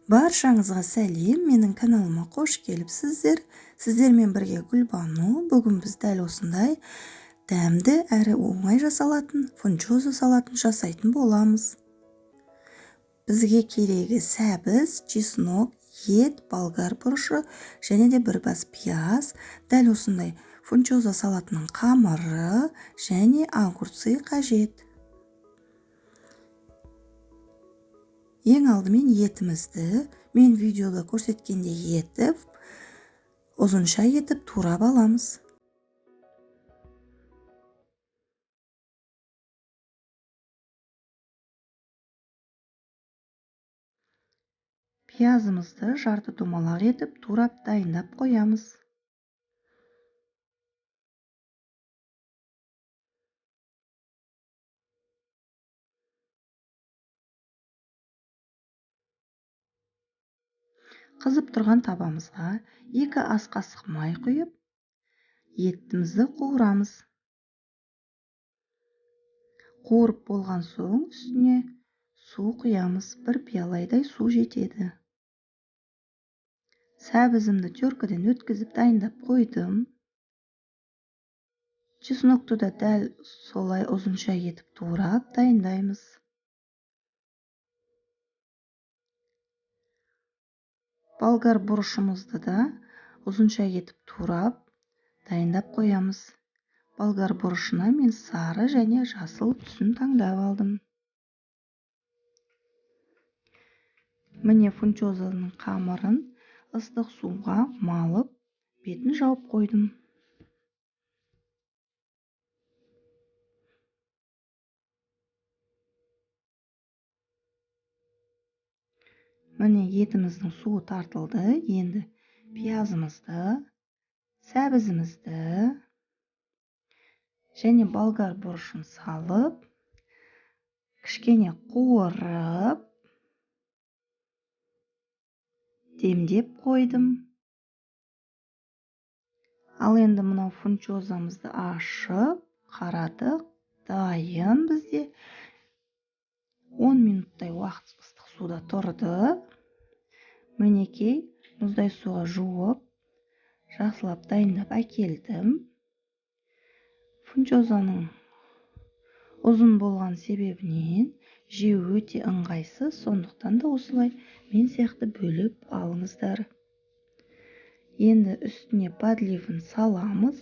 Баршаңызға сәлем, менің каналыма қош келіпсіздер. Сіздермен бірге Гүлбану. Бүгін біз дәл осындай дәмді әрі оңай жасалатын фунчоза салатын жасайтын боламыз. Бізге керегі сәбіз, чеснок, ет, болгар бұрышы және де бір бас пияз, дәл осындай фунчоза салатының қамыры және огурцы қажет. Ең алдымен етімізді мен видеода көрсеткенде етіп, ұзынша етіп турап аламыз. Пиязымызды жарты домалақ етіп турап дайындап қоямыз. Қызып тұрған табамызға 2 ас қасық май құйып, етімізді қуырамыз. Қуырып болған соң үстіне су құямыз. 1 пиалайдай су жетеді. Сәбізімді теркіден өткізіп дайындап қойдым. Чеснокты да дәл солай ұзынша етіп турап дайындаймыз. Болгар бұрышымызды да ұзынша етіп турап дайындап қоямыз. Болгар бұрышына мен сары және жасыл түсін таңдап алдым. Міне фунчозаның қамырын ыстық суға малып, бетін жауып қойдым. Міне етіміздің суы тартылды. Енді пиязымызды, сәбізімізді және болгар бұрышын салып, кішкене қуырып, демдеп қойдым. Ал енді мынау фунчозамызды ашып, қарадық, дайын бізде. 10 минуттай уақыт ыстық суда тұрды. Мінекей, мұздай суға жуып, жақсылап дайындап әкелдім. Фунчозаның ұзын болған себебінен жеу өте ыңғайсыз, сондықтан да осылай мен сияқты бөліп алыңыздар. Енді үстіне подливын саламыз.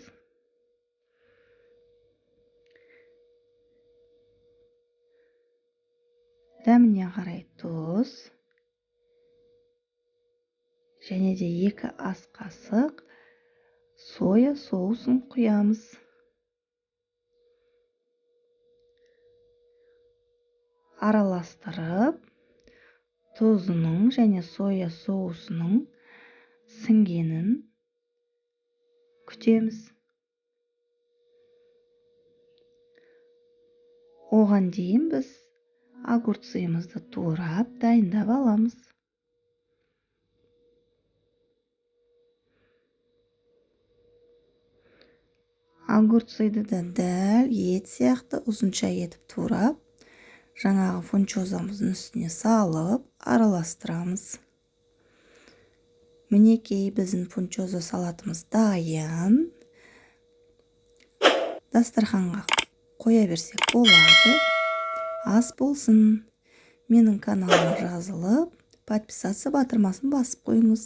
Дәміне қарай тұз және де 2 ас қасық соя соусын құямыз. Араластырып, тұзының және соя соусының сіңгенін күтеміз. Оған дейін біз огурцымызды турап дайындап аламыз. Огурцыды да дәл ет сияқты ұзынша етіп турап, жаңағы фунчозамыздың үстіне салып, араластырамыз. Мінекей біздің фунчоза салатымыз дайын. Дастарханға қоя берсек болады. Ас болсын. Менің каналыма жазылып, подписаться батырмасын басып қойыңыз.